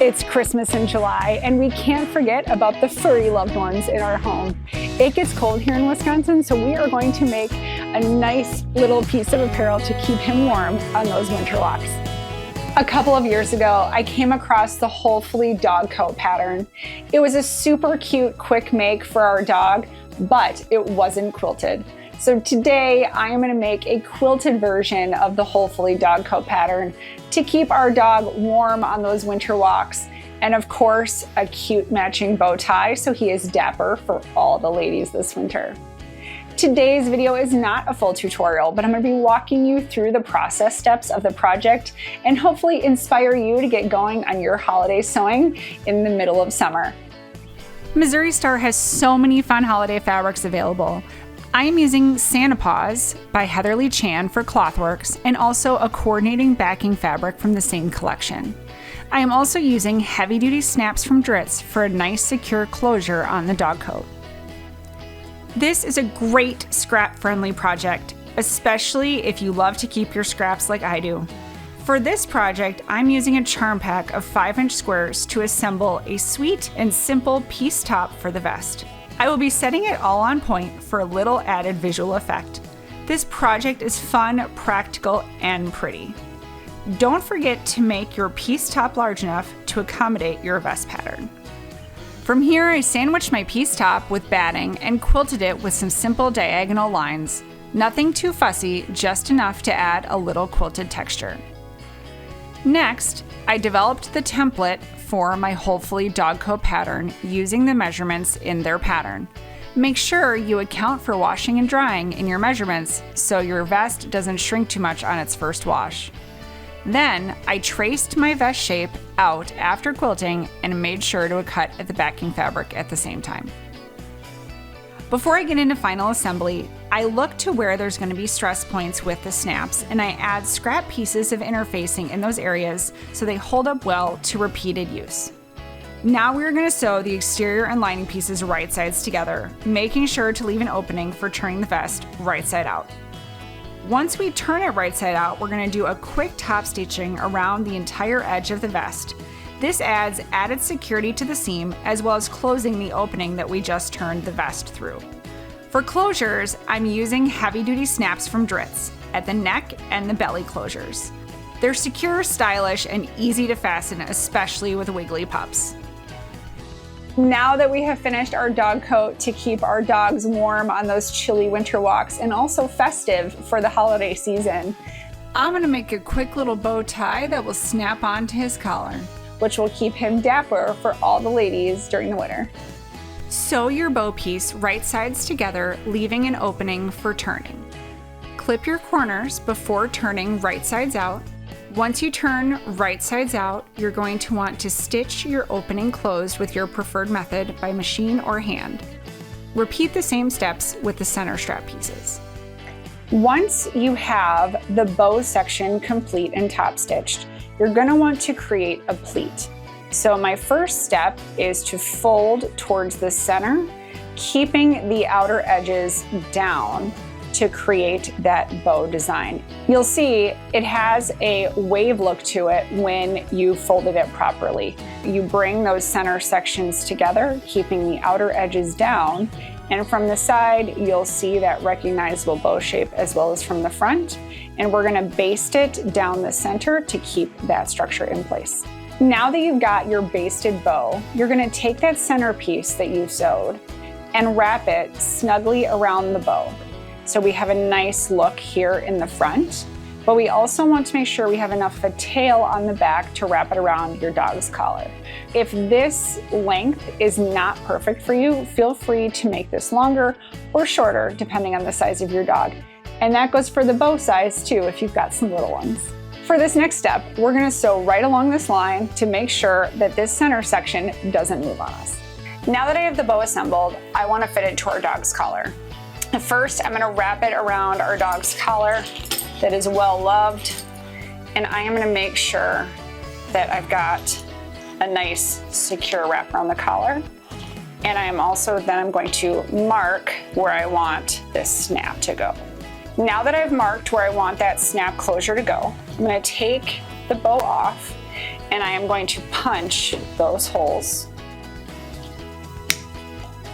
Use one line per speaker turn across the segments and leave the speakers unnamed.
It's Christmas in July, and we can't forget about the furry loved ones in our home. It gets cold here in Wisconsin, so we are going to make a nice little piece of apparel to keep him warm on those winter walks. A couple of years ago, I came across the Hopefully dog coat pattern. It was a super cute, quick make for our dog, but it wasn't quilted. So today I am going to make a quilted version of the Hopefully dog coat pattern to keep our dog warm on those winter walks. And of course, a cute matching bow tie so he is dapper for all the ladies this winter. Today's video is not a full tutorial, but I'm going to be walking you through the process steps of the project and hopefully inspire you to get going on your holiday sewing in the middle of summer. Missouri Star has so many fun holiday fabrics available. I am using Santa Paws by Heatherly Chan for Clothworks and also a coordinating backing fabric from the same collection. I am also using heavy duty snaps from Dritz for a nice secure closure on the dog coat. This is a great scrap-friendly project, especially if you love to keep your scraps like I do. For this project, I'm using a charm pack of 5-inch squares to assemble a sweet and simple piece top for the vest. I will be setting it all on point for a little added visual effect. This project is fun, practical, and pretty. Don't forget to make your piece top large enough to accommodate your vest pattern. From here, I sandwiched my piece top with batting and quilted it with some simple diagonal lines. Nothing too fussy, just enough to add a little quilted texture. Next, I developed the template for my Hopefully dog coat pattern using the measurements in their pattern. Make sure you account for washing and drying in your measurements so your vest doesn't shrink too much on its first wash. Then I traced my vest shape out after quilting and made sure to cut at the backing fabric at the same time. Before I get into final assembly, I look to where there's going to be stress points with the snaps and I add scrap pieces of interfacing in those areas so they hold up well to repeated use. Now we're going to sew the exterior and lining pieces right sides together, making sure to leave an opening for turning the vest right side out. Once we turn it right side out, we're going to do a quick top stitching around the entire edge of the vest. This adds added security to the seam as well as closing the opening that we just turned the vest through. For closures, I'm using heavy-duty snaps from Dritz at the neck and the belly closures. They're secure, stylish, and easy to fasten, especially with wiggly pups. Now that we have finished our dog coat to keep our dogs warm on those chilly winter walks and also festive for the holiday season, I'm going to make a quick little bow tie that will snap onto his collar, which will keep him dapper for all the ladies during the winter. Sew your bow piece right sides together, leaving an opening for turning. Clip your corners before turning right sides out. Once you turn right sides out, you're going to want to stitch your opening closed with your preferred method by machine or hand. Repeat the same steps with the center strap pieces. Once you have the bow section complete and top stitched, you're going to want to create a pleat. So my first step is to fold towards the center, keeping the outer edges down to create that bow design. You'll see it has a wave look to it when you folded it properly. You bring those center sections together, keeping the outer edges down, and from the side you'll see that recognizable bow shape as well as from the front, and we're going to baste it down the center to keep that structure in place. Now that you've got your basted bow, you're going to take that center piece that you sewed and wrap it snugly around the bow. So we have a nice look here in the front, but we also want to make sure we have enough of a tail on the back to wrap it around your dog's collar. If this length is not perfect for you, feel free to make this longer or shorter depending on the size of your dog. And that goes for the bow size too if you've got some little ones. For this next step, we're going to sew right along this line to make sure that this center section doesn't move on us. Now that I have the bow assembled, I want to fit it to our dog's collar. First, I'm going to wrap it around our dog's collar that is well loved, and I am going to make sure that I've got a nice secure wrap around the collar. And I am also I'm going to mark where I want this snap to go. Now that I've marked where I want that snap closure to go, I'm going to take the bow off and I am going to punch those holes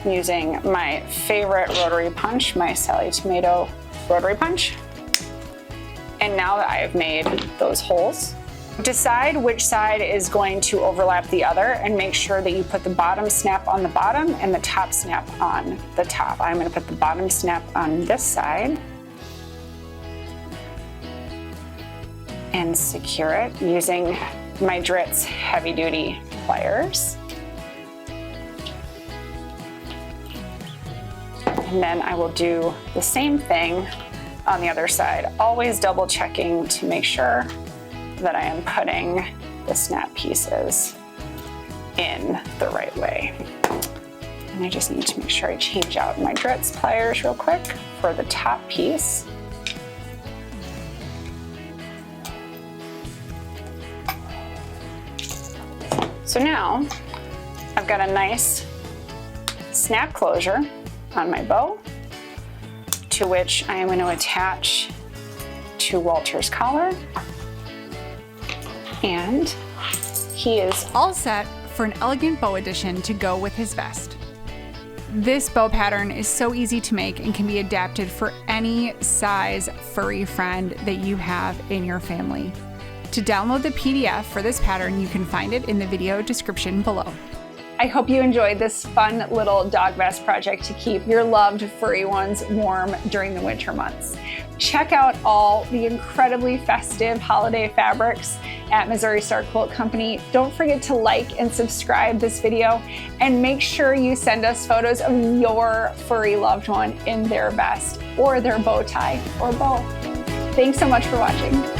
using my favorite rotary punch, my Sally Tomato rotary punch. And now that I have made those holes, decide which side is going to overlap the other and make sure that you put the bottom snap on the bottom and the top snap on the top. I'm going to put the bottom snap on this side and secure it using my Dritz heavy duty pliers. And then I will do the same thing on the other side, always double checking to make sure that I am putting the snap pieces in the right way. And I just need to make sure I change out my Dritz pliers real quick for the top piece. So now I've got a nice snap closure on my bow, to which I am going to attach to Walter's collar. And he is all set for an elegant bow addition to go with his vest. This bow pattern is so easy to make and can be adapted for any size furry friend that you have in your family. To download the PDF for this pattern, you can find it in the video description below. I hope you enjoyed this fun little dog vest project to keep your loved furry ones warm during the winter months. Check out all the incredibly festive holiday fabrics at Missouri Star Quilt Company. Don't forget to like and subscribe this video, and make sure you send us photos of your furry loved one in their vest or their bow tie or bow. Thanks so much for watching.